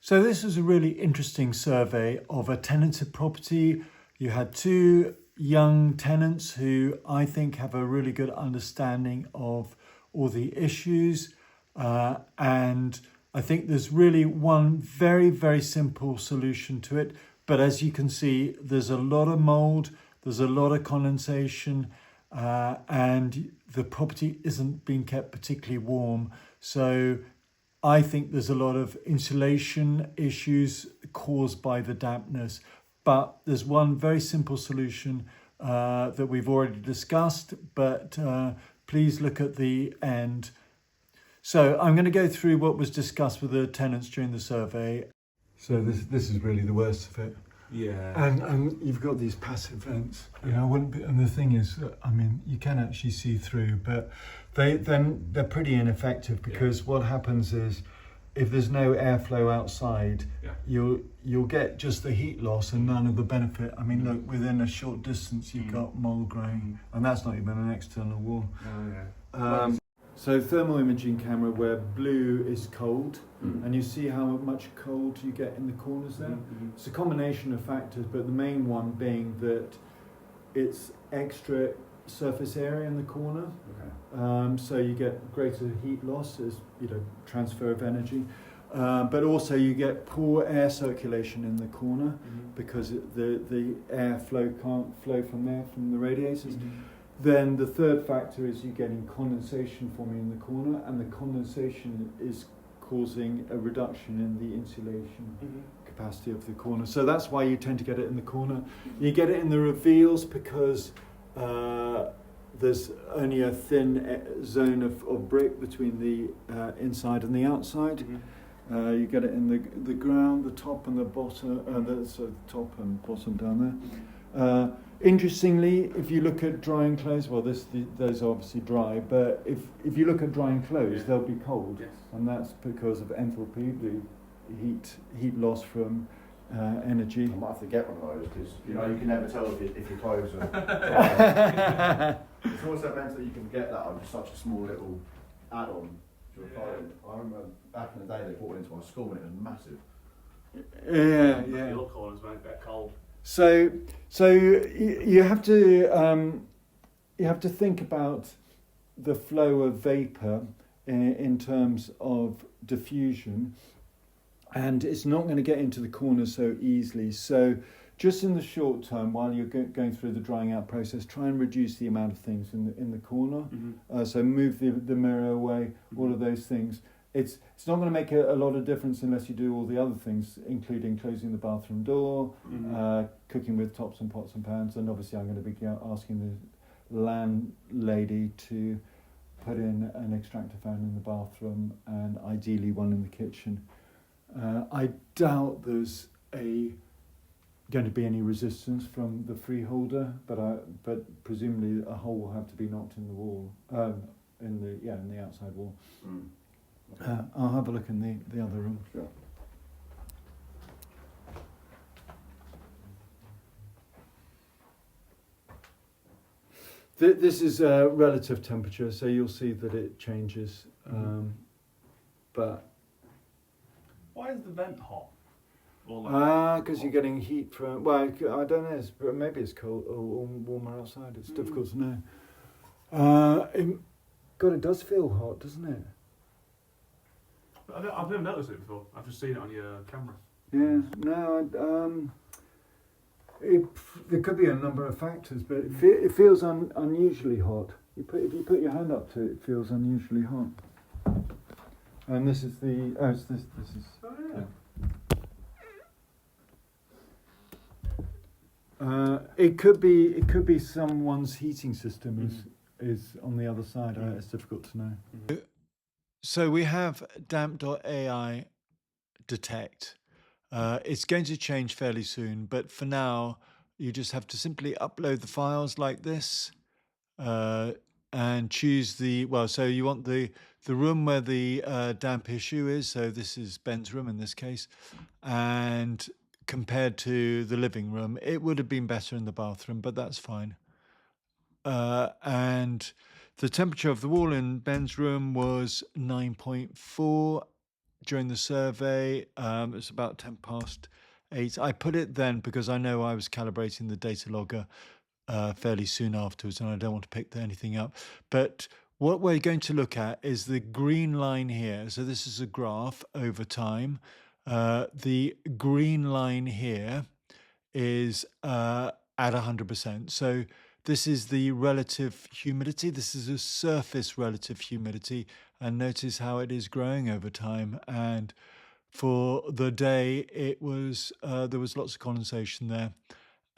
So this is a really interesting survey of a tenanted property. You had two young tenants who I think have a really good understanding of all the issues. And I think there's really one very, very simple solution to it. But as you can see, there's a lot of mould, there's a lot of condensation, and the property isn't being kept particularly warm. So I think there's a lot of insulation issues caused by the dampness, but there's one very simple solution that we've already discussed, but please look at the end. So I'm going to go through what was discussed with the tenants during the survey. So this is really the worst of it. Yeah. And you've got these passive vents. You know, and the thing is, I mean, you can actually see through, but they're pretty ineffective because what happens is, if there's no airflow outside, you'll get just the heat loss and none of the benefit. I mean, look, within a short distance, you've got mold growing, and that's not even an external wall. So thermal imaging camera where blue is cold, and you see how much cold you get in the corners there. It's a combination of factors, but the main one being that it's extra surface area in the corner. So you get greater heat loss as transfer of energy, but also you get poor air circulation in the corner because the airflow can't flow from there, from the radiators. Then the third factor is you're getting condensation forming in the corner, and the condensation is causing a reduction in the insulation capacity of the corner. So that's why you tend to get it in the corner. You get it in the reveals because there's only a thin zone of brick between the inside and the outside. You get it in the ground, the top and the bottom, the top and bottom down there. Interestingly, if you look at drying clothes, well, those are obviously dry, but if you look at drying clothes, they'll be cold, and that's because of enthalpy, the heat loss from energy. I might have to get one of those because you can never tell if your clothes are dry. It's also meant that you can get that on such a small little add-on to your clothing. I remember back in the day they brought it into our school and it was massive. Yeah. Your corners won't get cold. So you have to think about the flow of vapor in terms of diffusion, and it's not going to get into the corners so easily. So just in the short term, while you're going through the drying out process, try and reduce the amount of things in the corner. So move the mirror away, all of those things. It's not going to make a lot of difference unless you do all the other things, including closing the bathroom door, cooking with tops and pots and pans, and obviously I'm going to be asking the landlady to put in an extractor fan in the bathroom and ideally one in the kitchen. I doubt there's going to be any resistance from the freeholder, but presumably a hole will have to be knocked in the wall, in the outside wall. I'll have a look in the other room. Sure. This is relative temperature, so you'll see that it changes. But why is the vent hot? Because you're getting heat from. Well, I don't know. Maybe it's cold or warmer outside. It's difficult to know. It does feel hot, doesn't it? I've never noticed it before. I've just seen it on your camera. Yeah, no, there could be a number of factors, but it feels unusually hot. If you put your hand up to it, it feels unusually hot. And this is this is. Oh yeah. It could be someone's heating system is on the other side. It's difficult to know. So we have damp.ai detect. It's going to change fairly soon, but for now, you just have to simply upload the files like this and choose so you want the room where the damp issue is. So this is Ben's room in this case. And compared to the living room, it would have been better in the bathroom, but that's fine. And the temperature of the wall in Ben's room was 9.4 during the survey. It's about 8:10. I put it then because I know I was calibrating the data logger fairly soon afterwards, and I don't want to pick anything up. But what we're going to look at is the green line here. So this is a graph over time. The green line here is at 100%. So this is the relative humidity. This is a surface relative humidity. And notice how it is growing over time. And for the day, it was there was lots of condensation there.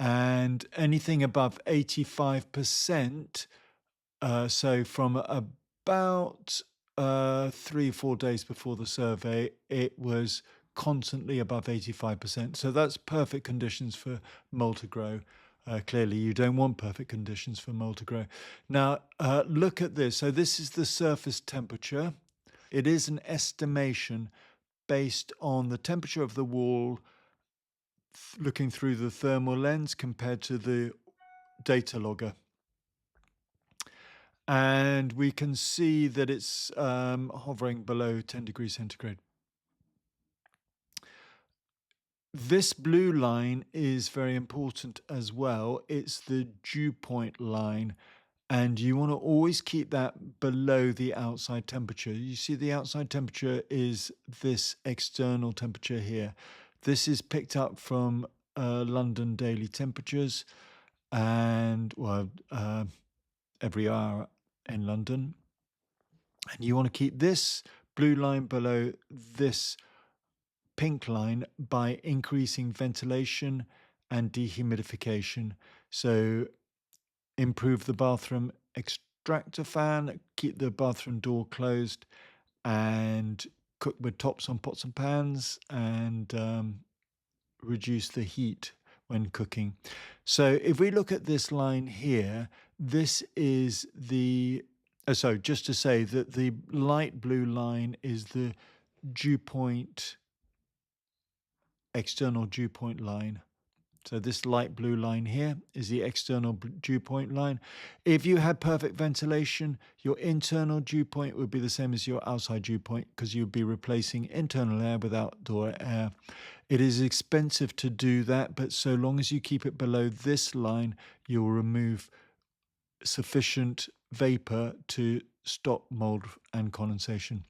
And anything above 85%, so from about 3 or 4 days before the survey, it was constantly above 85%. So that's perfect conditions for mold to grow. Clearly, you don't want perfect conditions for mold to grow. Now, look at this. So this is the surface temperature. It is an estimation based on the temperature of the wall looking through the thermal lens compared to the data logger. And we can see that it's hovering below 10 degrees centigrade. This blue line is very important as well. It's the dew point line, and you want to always keep that below the outside temperature. You see the outside temperature is this external temperature here. This is picked up from London daily temperatures, and every hour in London. And you want to keep this blue line below this pink line by increasing ventilation and dehumidification. So improve the bathroom extractor fan, keep the bathroom door closed, and cook with tops on pots and pans, and reduce the heat when cooking. So if we look at this line here, this is the, so just to say that the light blue line is the dew point, external dew point line. So this light blue line here is the external dew point line. If you had perfect ventilation, your internal dew point would be the same as your outside dew point, because you'd be replacing internal air with outdoor air. It is expensive to do that, but so long as you keep it below this line, you'll remove sufficient vapor to stop mold and condensation.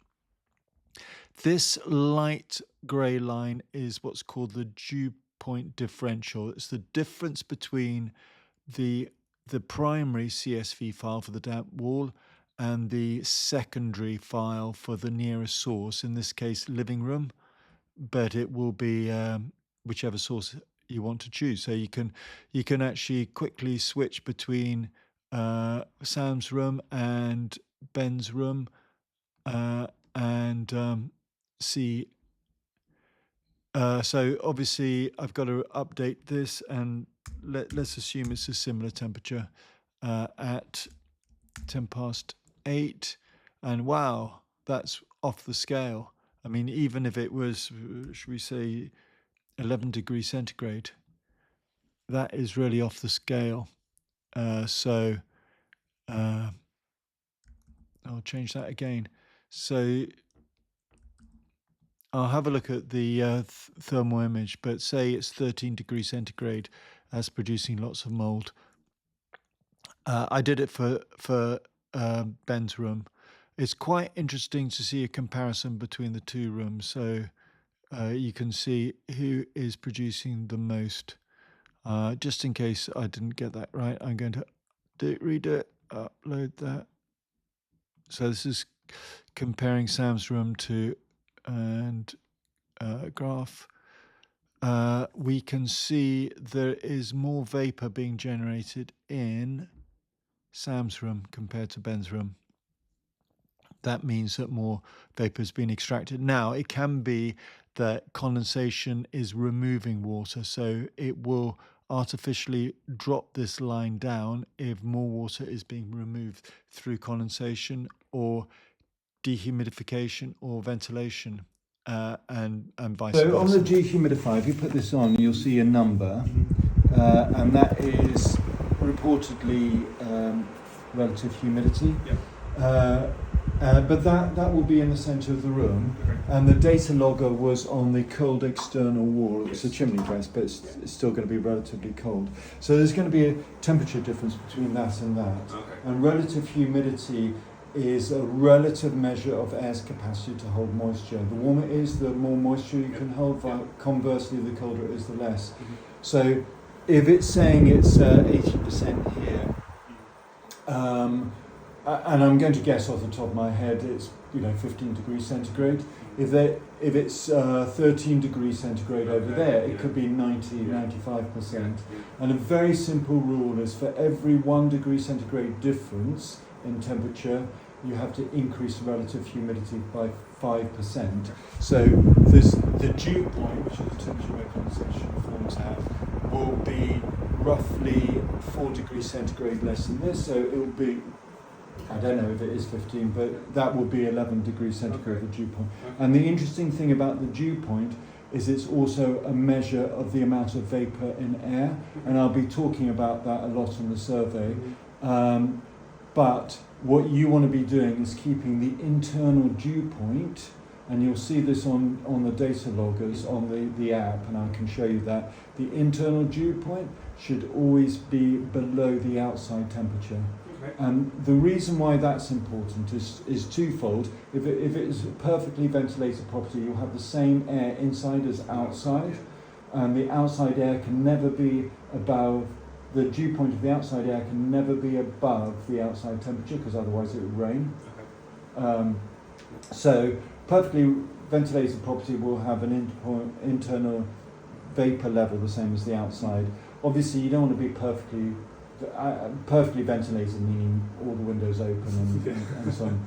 This light grey line is what's called the dew point differential. It's the difference between the primary CSV file for the damp wall and the secondary file for the nearest source, in this case living room, but it will be whichever source you want to choose. So you can actually quickly switch between Sam's room and Ben's room and see. So obviously I've got to update this, and let's assume it's a similar temperature at 8:10, and wow, that's off the scale. I mean, even if it was, should we say, 11 degrees centigrade, that is really off the scale. So I'll change that again. So I'll have a look at the thermal image, but say it's 13 degrees centigrade, that's producing lots of mold. I did it for Ben's room. It's quite interesting to see a comparison between the two rooms. So you can see who is producing the most. Just in case I didn't get that right, I'm going to redo it, upload that. So this is comparing Sam's room to graph. We can see there is more vapor being generated in Sam's room compared to Ben's room. That means that more vapor is being extracted. Now, it can be that condensation is removing water, so it will artificially drop this line down if more water is being removed through condensation or dehumidification or ventilation, and vice versa. So on the dehumidifier, if you put this on, you'll see a number, and that is reportedly relative humidity. Yep. But that will be in the centre of the room, and the data logger was on the cold external wall. It's a chimney breast, but it's still going to be relatively cold. So there's going to be a temperature difference between that and that. And relative humidity is a relative measure of air's capacity to hold moisture. The warmer it is, the more moisture you can hold. Conversely, the colder it is, the less. So if it's saying it's 80% here, and I'm going to guess off the top of my head, it's 15 degrees centigrade. If it's 13 degrees centigrade over there, it could be 95%. And a very simple rule is for every 1 degree centigrade difference in temperature, you have to increase relative humidity by 5%. So there's the dew point, which is the temperature where condensation forms out, will be roughly 4 degrees centigrade less than this. So it will be, I don't know if it is 15, but that will be 11 degrees centigrade, the dew point. And the interesting thing about the dew point is it's also a measure of the amount of vapour in air, and I'll be talking about that a lot in the survey. But what you want to be doing is keeping the internal dew point, and you'll see this on the data loggers on the app, and I can show you that. The internal dew point should always be below the outside temperature. And the reason why that's important is twofold. If it is a perfectly ventilated property, you'll have the same air inside as outside, and the outside air can never be above, the dew point of the outside air can never be above the outside temperature, because otherwise it would rain. So perfectly ventilated property will have an internal vapour level the same as the outside. Obviously you don't want to be perfectly ventilated, meaning all the windows open and so on.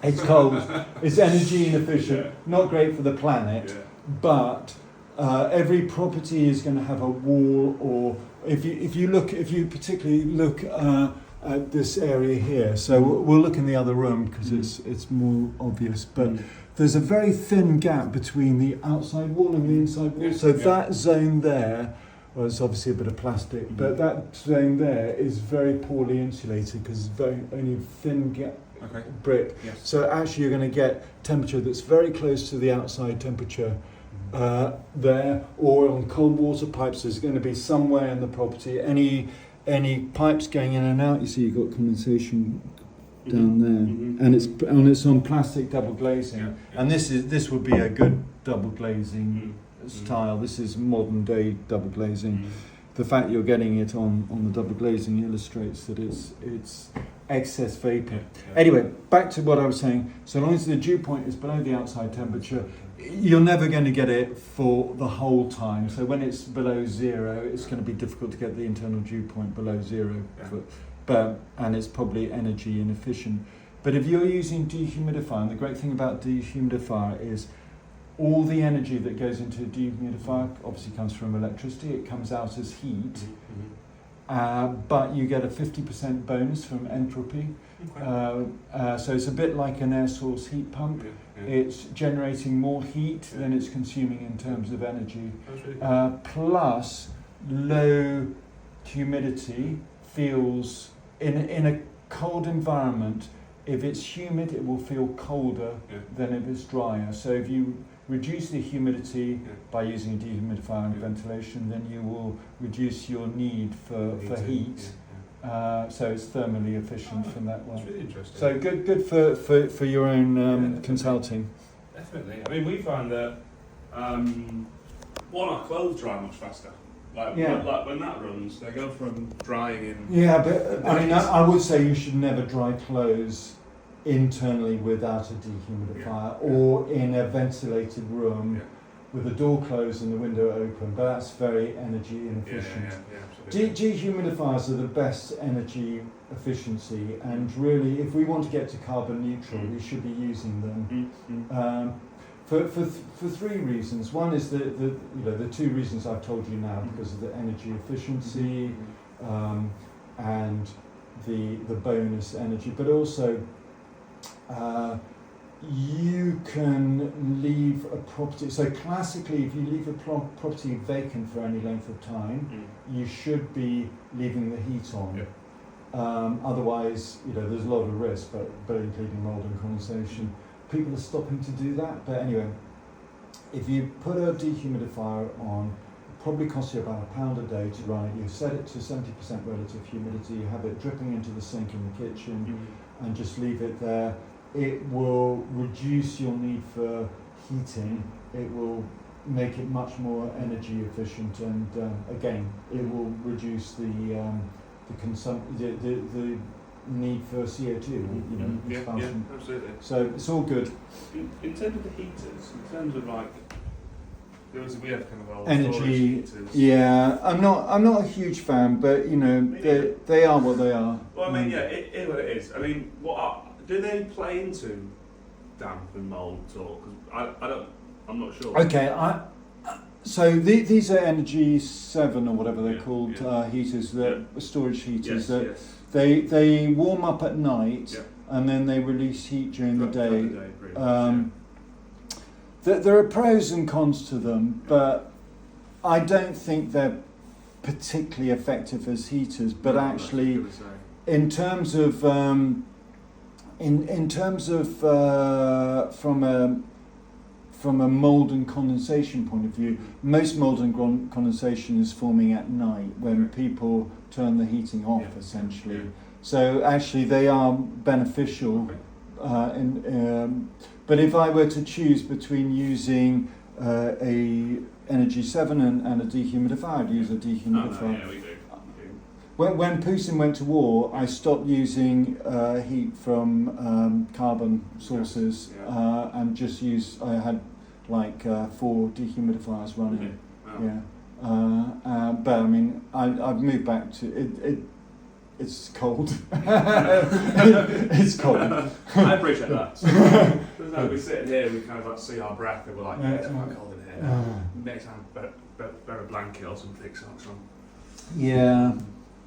It's cold, it's energy inefficient, not great for the planet, but every property is going to have a wall, or if you particularly look at this area here, so we'll look in the other room because it's more obvious, but there's a very thin gap between the outside wall and the inside wall, so that zone there, well, it's obviously a bit of plastic, but that zone there is very poorly insulated because it's only thin brick. So actually you're going to get temperature that's very close to the outside temperature there, or on cold water pipes there's going to be somewhere in the property, any pipes going in and out, you see you've got condensation down there, and it's on plastic double glazing, and this would be a good double glazing style. This is modern day double glazing. The fact you're getting it on the double glazing illustrates that it's excess vapor. Anyway, back to what I was saying. So long as the dew point is below the outside temperature, you're never going to get it for the whole time. So when it's below zero, it's going to be difficult to get the internal dew point below zero. And it's probably energy inefficient. But if you're using dehumidifier, and the great thing about dehumidifier is all the energy that goes into a dehumidifier obviously comes from electricity. It comes out as heat, but you get a 50% bonus from entropy. So it's a bit like an air source heat pump. It's generating more heat than it's consuming in terms of energy. Plus, low humidity feels, in a cold environment, if it's humid, it will feel colder than if it's drier. So if you reduce the humidity by using a dehumidifier and ventilation, then you will reduce your need for heat. So it's thermally efficient from that one. That's really interesting. So good for your own consulting. Definitely. I mean, we find that our clothes dry much faster. Like when that runs, they go from drying in. Yeah, but I mean, I would say you should never dry clothes internally without a dehumidifier, or in a ventilated room with the door closed and the window open, but that's very energy inefficient. Dehumidifiers are the best energy efficiency, and really if we want to get to carbon neutral, we should be using them. For three reasons. One is the two reasons I've told you now, because of the energy efficiency and the bonus energy, but also you can leave a property. So classically, if you leave a property vacant for any length of time, you should be leaving the heat on. Otherwise, there's a lot of risk, but including mould and condensation. People are stopping to do that, but anyway, if you put a dehumidifier on, it probably costs you about £1 a day to run it. You set it to 70% relative humidity, you have it dripping into the sink in the kitchen, and just leave it there. It will reduce your need for heating. It will make it much more energy efficient, and again, it will reduce the need for CO2. Expansion. Absolutely. So it's all good. In terms of the heaters, in terms of like, we have kind of old Energy. storage heaters. Yeah, I'm not a huge fan, but they are what they are. Well, I mean, it is what it is. I mean, do they play into damp and mould at all? Because I'm not sure. Okay, so these are Energy 7 or whatever they're Yeah, called heaters, storage heaters. Yes. They warm up at night, Yeah. and then they release heat during the day. Pretty much, There are pros and cons to them, but I don't think they're particularly effective as heaters. But No, actually, that's what I was gonna say. in terms of from a mould and condensation point of view, most mould and condensation is forming at night when people turn the heating off, Yeah. essentially. Yeah. So actually, they are beneficial. But if I were to choose between using a Energy 7 and a dehumidifier, I'd use a dehumidifier. Oh, no, yeah, we do. When Putin went to war, I stopped using heat from carbon sources and just I had like 4 dehumidifiers running. Wow. Yeah. But I mean, I've moved back to it's cold. It's cold. I appreciate that. So, we sit here, we kind of like see our breath, and we're like, it's quite cold in here. Next time, better blanket or some thick socks on. Yeah,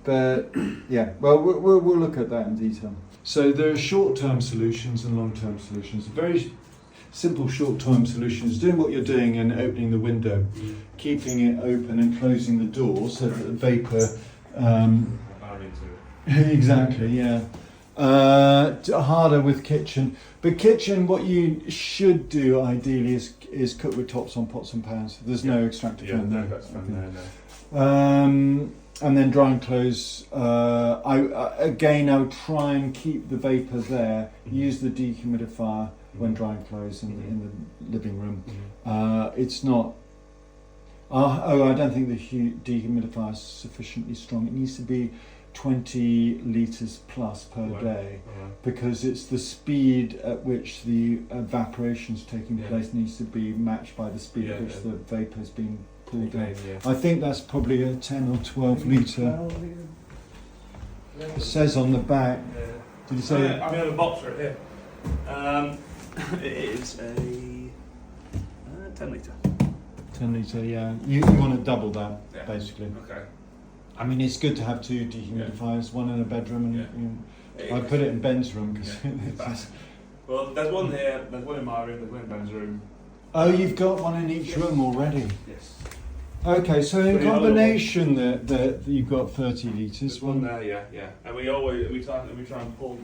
but yeah, well, we'll look at that in detail. So there are short-term solutions and long-term solutions. Very simple short-term solutions: doing what you're doing and opening the window, keeping it open and closing the door so that the vapor. Exactly, yeah. Harder with kitchen, but kitchen, what you should do ideally is cook with tops on pots and pans. There's no extractor fan there. That's fine there. And then dry and close. I would try and keep the vapor there. Use the dehumidifier when dry and close in the living room. It's not. I don't think the dehumidifier is sufficiently strong. It needs to be 20 litres plus per day, because it's the speed at which the evaporation is taking place needs to be matched by the speed at which the vapour is being pulled in. I think that's probably a 10 or 12 litre. It says on the back. Did you say? I have a box right here. It is a 10 litre. 10 litre, yeah. You want to double that, basically. Okay. I mean, it's good to have 2 dehumidifiers, one in a bedroom, and I put it in Ben's room. Well, there's one here, there's one in my room, there's one in Ben's room. Oh, you've got one in each room already? Yes. Okay, so in combination that you've got 30 litres. There's one there, yeah. And we try and pull,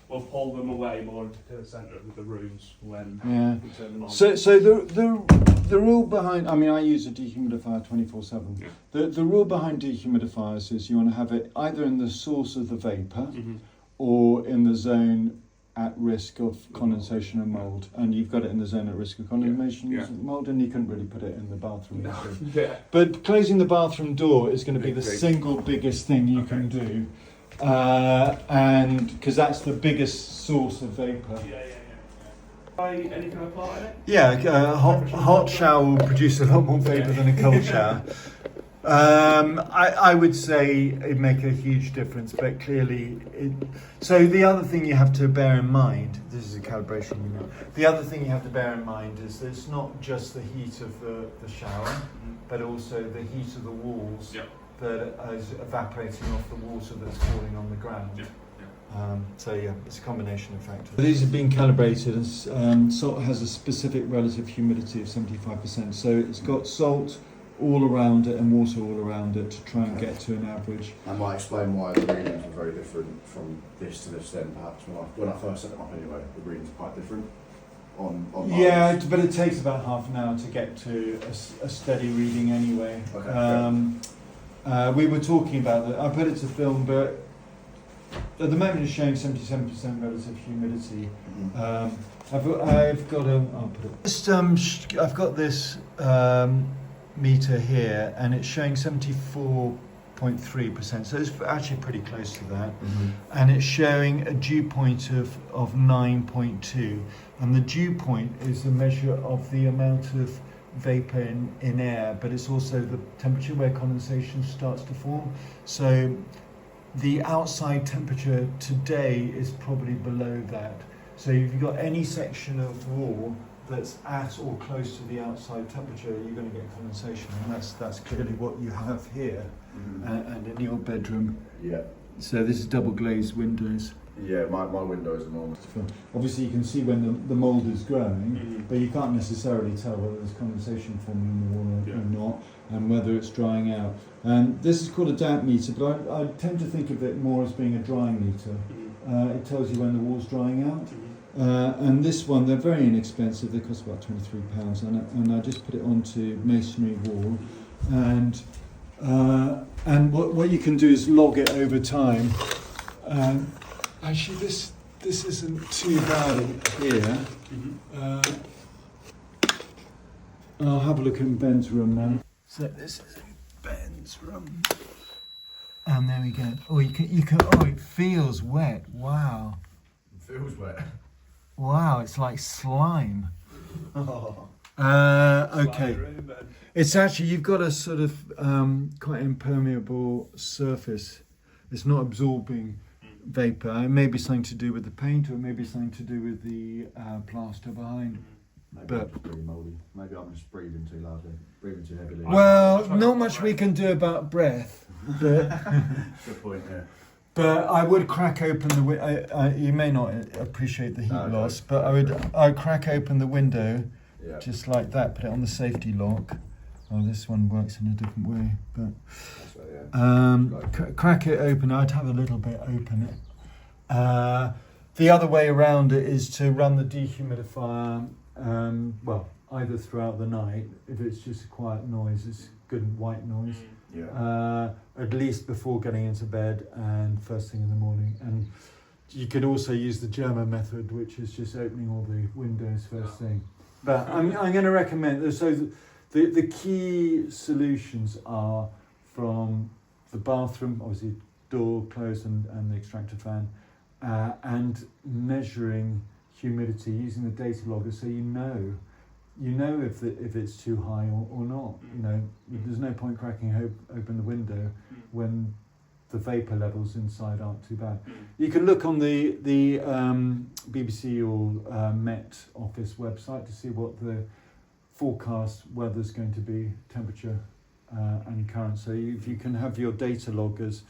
we'll pull them away more to the centre of the rooms when we turn them on. So the rule behind, I mean, I use a dehumidifier 24/7. Yeah. The rule behind dehumidifiers is you want to have it either in the source of the vapour or in the zone at risk of condensation and mould. And you've got it in the zone at risk of condensation and mould, and you couldn't really put it in the bathroom. But closing the bathroom door is going to be the single biggest thing you can do. And because that's the biggest source of vapour. Any kind of part in it? Yeah, hot shower will produce a lot more vapour than a cold shower. I would say it'd make a huge difference, but clearly so the other thing you have to bear in mind, this is a calibration unit, the other thing you have to bear in mind is that it's not just the heat of the shower, but also the heat of the walls that is evaporating off the water that's falling on the ground. So it's a combination of factors. These have been calibrated, and salt has a specific relative humidity of 75%. So it's got salt all around it and water all around it to try and get to an average. That might explain why the readings were very different from this to this then, perhaps. When I first set them up anyway, the readings are quite different on Yeah, ours. but it takes about half an hour to get to a steady reading anyway. Okay, We were talking about that. I put it to film, but at the moment it's showing 77% relative humidity. Mhm. I've got a. I'll put it. Just, I've got this meter here, and it's showing 74.3%. So it's actually pretty close to that, Mhm. and it's showing a dew point of 9.2, and the dew point is the measure of the amount of vapor in air, but it's also the temperature where condensation starts to form. So the outside temperature today is probably below that. So if you've got any section of wall that's at or close to the outside temperature, you're going to get condensation, and that's clearly what you have here Mhm. and in your bedroom. Yeah. So this is double glazed windows. Yeah, my window is enormous. Obviously you can see when the mould is growing, Mhm. but you can't necessarily tell whether there's condensation forming in the wall or not, and whether it's drying out. And this is called a damp meter, but I tend to think of it more as being a drying meter. Mhm. It tells you when the wall's drying out. Mhm. And this one, they're very inexpensive. They cost about £23, and I just put it onto masonry wall, and what you can do is log it over time. Actually, this isn't too bad here. Mhm. I'll have a look in Ben's room now. So this is in Ben's room, and there we go. Oh, you can. Oh, it feels wet. Wow. It feels wet. Wow, it's like slime. Oh. Okay. It's actually, you've got a sort of quite impermeable surface. It's not absorbing vapour. It may be something to do with the paint, or it may be something to do with the plaster behind. Maybe But- I'm just really mouldy. Maybe I'm just breathing too loudly, breathing too heavily. Well, not much we can do about breath, but Good point, yeah. but I would crack open the window. You may not appreciate the heat No, no. loss, but I'd crack open the window Yeah. just like that. Put it on the safety lock. Oh, this one works in a different way, but. So, yeah. Crack it open. I'd have a little bit open it. The other way around it is to run the dehumidifier, well, either throughout the night. If it's just a quiet noise, it's good white noise. Yeah. At least before getting into bed and first thing in the morning. And you could also use the German method, which is just opening all the windows first thing. But I'm going to recommend. So the key solutions are from the bathroom, obviously door closed and the extractor fan, and measuring humidity using the data logger, so you know if it's too high or not. You know, there's no point cracking open the window when the vapor levels inside aren't too bad. You can look on the BBC or Met Office website to see what the forecast weather's going to be, temperature and current. So if you can have your data loggers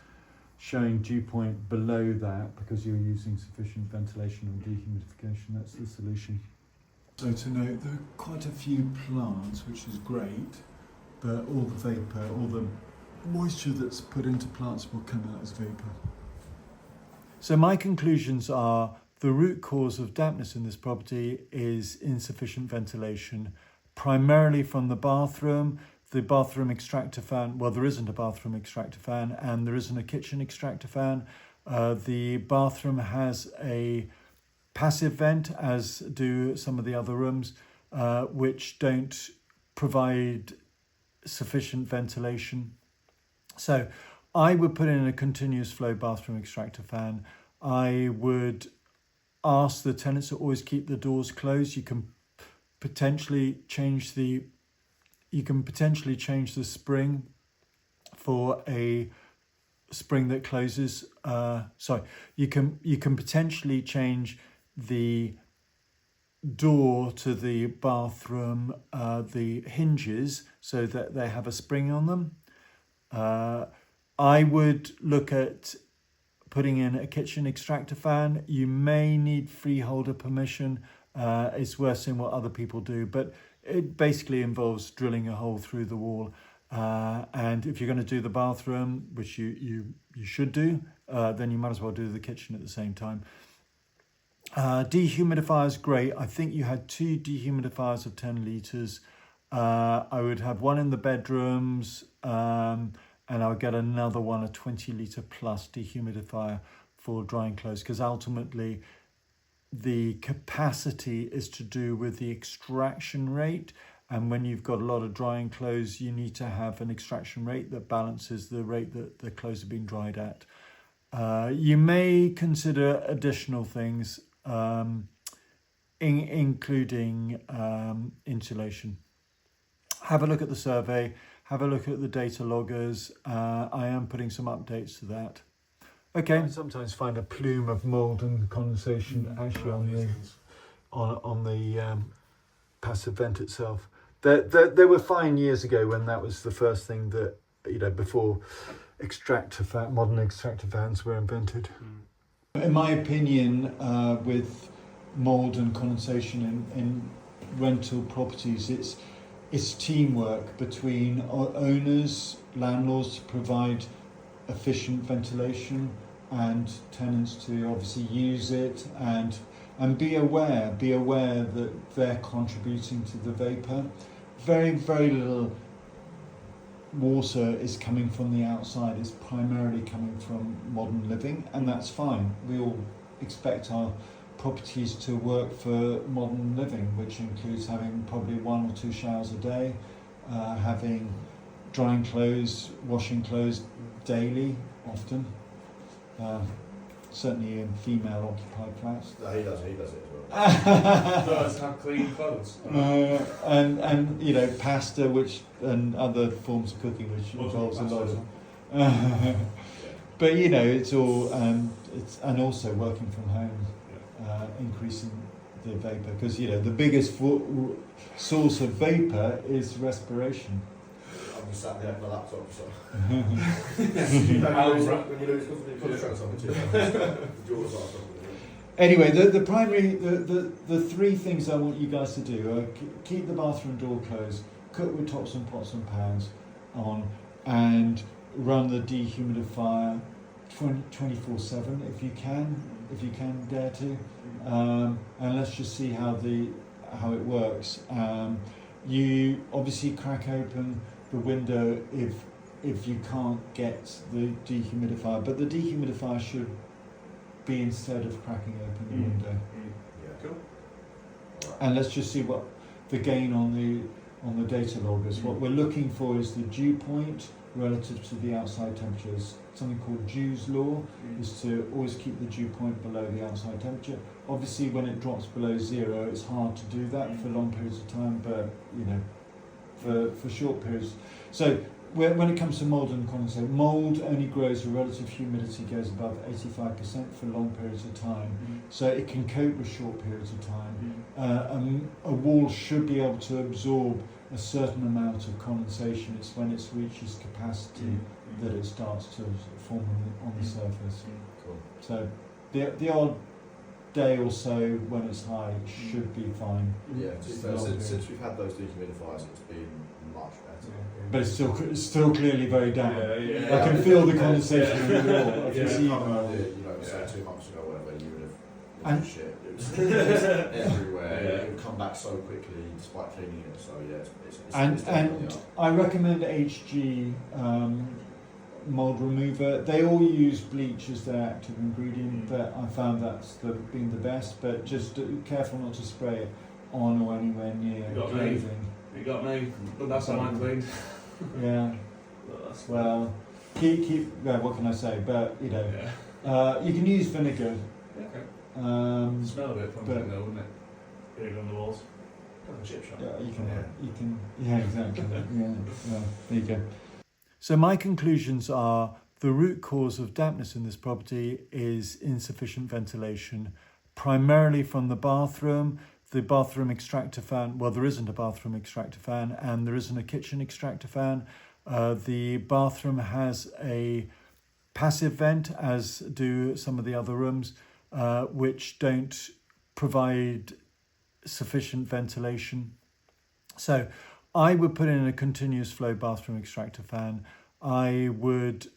showing dew point below that because you're using sufficient ventilation and dehumidification, that's the solution. So to note, there are quite a few plants, which is great, but all the vapour, all the moisture that's put into plants will come out as vapour. So my conclusions are the root cause of dampness in this property is insufficient ventilation, primarily from the bathroom extractor fan. Well, there isn't a bathroom extractor fan, and there isn't a kitchen extractor fan. The bathroom has a passive vent, as do some of the other rooms, which don't provide sufficient ventilation. So I would put in a continuous flow bathroom extractor fan. I would ask the tenants to always keep the doors closed. You can potentially change the spring for a spring that closes. You can potentially change the door to the bathroom, the hinges, so that they have a spring on them. I would look at putting in a kitchen extractor fan. You may need freeholder permission. It's worth seeing what other people do, but it basically involves drilling a hole through the wall And if you're going to do the bathroom, which you should do, then you might as well do the kitchen at the same time. Dehumidifiers, great. I think you had 2 dehumidifiers of 10 litres. I would have one in the bedrooms, and I would get another one, a 20 litre plus dehumidifier for drying clothes, because ultimately the capacity is to do with the extraction rate. And when you've got a lot of drying clothes, you need to have an extraction rate that balances the rate that the clothes are being dried at. You may consider additional things, including insulation. Have a look at the survey, have a look at the data loggers. I am putting some updates to that. Okay. I sometimes find a plume of mould and condensation actually on the passive vent itself. They were fine years ago when that was the first thing that, before modern extractor fans were invented. In my opinion, with mould and condensation in rental properties, it's teamwork between owners, landlords to provide efficient ventilation, and tenants to obviously use it and be aware that they're contributing to the vapour. Very, very little water is coming from the outside. It's primarily coming from modern living, and that's fine. We all expect our properties to work for modern living, which includes having probably 1 or 2 showers a day, having drying clothes, washing clothes daily, often. Certainly in female-occupied flats. No, he does it as well. Does have clean clothes. And pasta, and other forms of cooking, which involves a lot of. But it's all and also working from home, increasing the vapour, because the biggest source of vapour is respiration. I'm just sat there with my laptop, so. Anyway, the primary, the 3 things I want you guys to do are keep the bathroom door closed, cook with tops and pots and pans on, and run the dehumidifier 24/7 if you can dare to, and let's just see how it works. You obviously crack open the window if you can't get the dehumidifier, but the dehumidifier should be instead of cracking open the window. Yeah. Cool. And let's just see what the gain on the data loggers. What we're looking for is the dew point relative to the outside temperatures. Something called Dew's law is to always keep the dew point below the outside temperature. Obviously, when it drops below 0, it's hard to do that for long periods of time, but for short periods. So when it comes to mould and condensate, mould only grows where relative humidity goes above 85% for long periods of time. So it can cope with short periods of time. A wall should be able to absorb a certain amount of condensation. It's when it reaches capacity that it starts to form on the surface. Cool. So the odd day or so when it's high should be fine. Yeah, since we've had those dehumidifiers, it's been much better. But it's still clearly very damp. Yeah. I can feel the condensation in the wall. I can see Say 2 months ago, whatever, you would have And- shit. It was everywhere. Yeah. It would come back so quickly despite cleaning it. So yeah, it's And definitely up. I recommend HG mold remover. They all use bleach as their active ingredient, but I found that's been the best. But just careful not to spray it on or anywhere near You got me. clothing. You got me, but that's how mine cleaned. Yeah. Well, keep. Well, what can I say? But you can use vinegar. Okay. Smell of it, but- probably though, wouldn't it? Vinegar on the walls. Like a chip shop. Yeah, you can. Yeah, exactly. Yeah, there you go. So my conclusions are the root cause of dampness in this property is insufficient ventilation, primarily from the bathroom extractor fan. Well, there isn't a bathroom extractor fan, and there isn't a kitchen extractor fan. The bathroom has a passive vent, as do some of the other rooms, which don't provide sufficient ventilation. So I would put in a continuous flow bathroom extractor fan. I would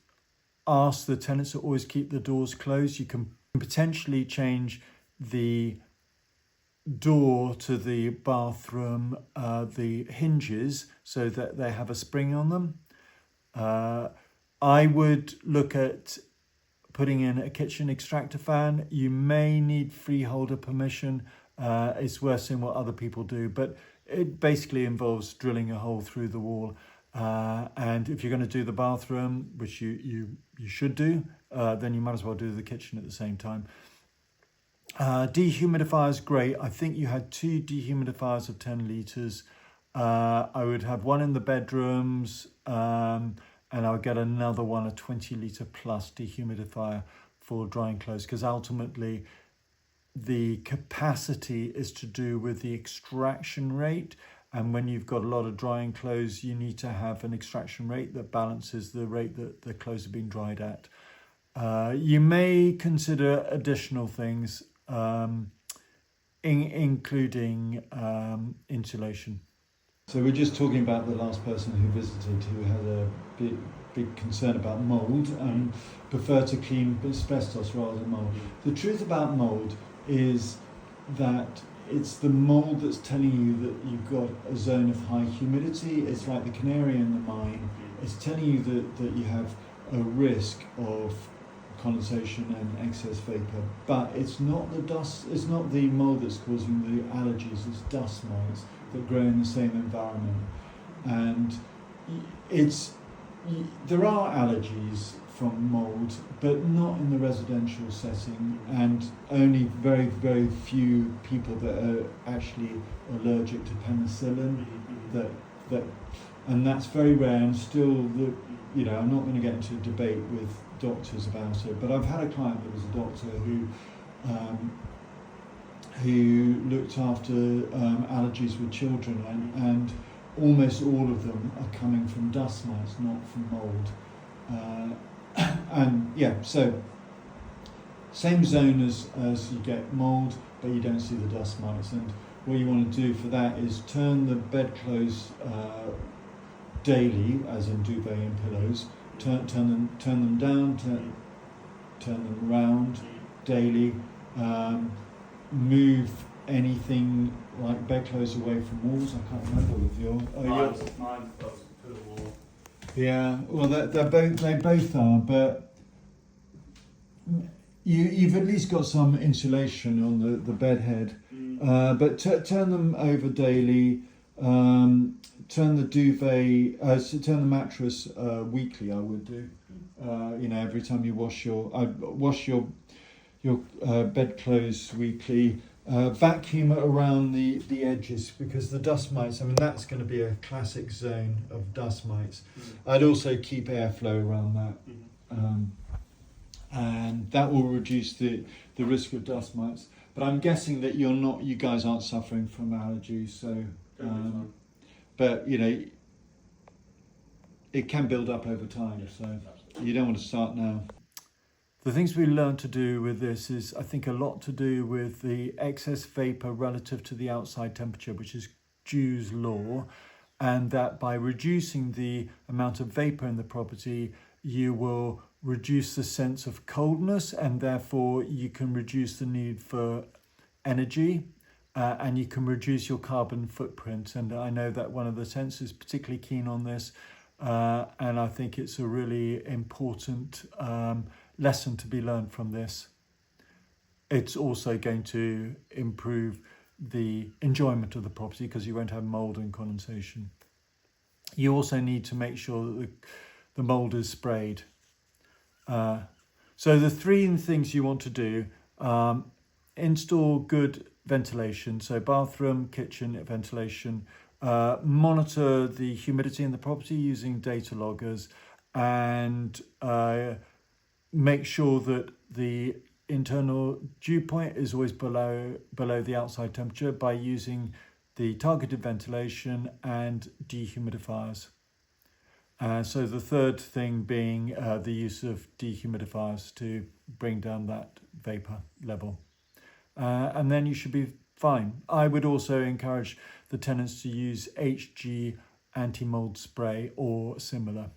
ask the tenants to always keep the doors closed. You can potentially change the door to the bathroom, the hinges, so that they have a spring on them. I would look at putting in a kitchen extractor fan. You may need freeholder permission. It's worth seeing what other people do, but it basically involves drilling a hole through the wall. And if you're going to do the bathroom, which you should do, then you might as well do the kitchen at the same time. Dehumidifiers, great. I think you had 2 dehumidifiers of 10 litres. I would have one in the bedrooms, and I would get another one, a 20 litre plus dehumidifier for drying clothes, because ultimately the capacity is to do with the extraction rate. And when you've got a lot of drying clothes, you need to have an extraction rate that balances the rate that the clothes are being dried at. You may consider additional things, including insulation. So we're just talking about the last person who visited who had a big concern about mould and preferred to clean asbestos rather than mould. The truth about mould is that it's the mould that's telling you that you've got a zone of high humidity. It's like the canary in the mine. It's telling you that you have a risk of condensation and excess vapor, but it's not the dust, it's not the mold that's causing the allergies, it's dust mites that grow in the same environment. And there are allergies from mold, but not in the residential setting, and only very, very few people that are actually allergic to penicillin, and that's very rare. And still, I'm not going to get into a debate with doctors about it, but I've had a client that was a doctor who looked after allergies with children, and almost all of them are coming from dust mites, not from mould. And yeah, so same zone as you get mould, but you don't see the dust mites. And what you want to do for that is turn the bedclothes daily, as in duvet and pillows. Turn them down, turn them around daily. Move anything like bedclothes away from walls. I can't remember with your. Mine goes to the wall. Yeah, well, they both are, but you've at least got some insulation on the bed head. But turn them over daily. Turn the duvet, turn the mattress weekly. I would do. Every time you wash your bedclothes weekly. Vacuum around the edges, because the dust mites, that's going to be a classic zone of dust mites. I'd also keep airflow around that, and that will reduce the risk of dust mites. But I'm guessing that you guys aren't suffering from allergies, so but it can build up over time, so you don't want to start now. The things we learned to do with this is, I think, a lot to do with the excess vapor relative to the outside temperature, which is Joule's law, and that by reducing the amount of vapor in the property, you will reduce the sense of coldness, and therefore you can reduce the need for energy, and you can reduce your carbon footprint. And I know that one of the tenants is particularly keen on this, and I think it's a really important lesson to be learned from this. It's also going to improve the enjoyment of the property because you won't have mould and condensation. You also need to make sure that the mould is sprayed. So the 3 things you want to do, install good ventilation, so bathroom, kitchen ventilation, monitor the humidity in the property using data loggers, and make sure that the internal dew point is always below the outside temperature by using the targeted ventilation and dehumidifiers. So the third thing being the use of dehumidifiers to bring down that vapor level. And then you should be fine. I would also encourage the tenants to use HG anti-mold spray or similar.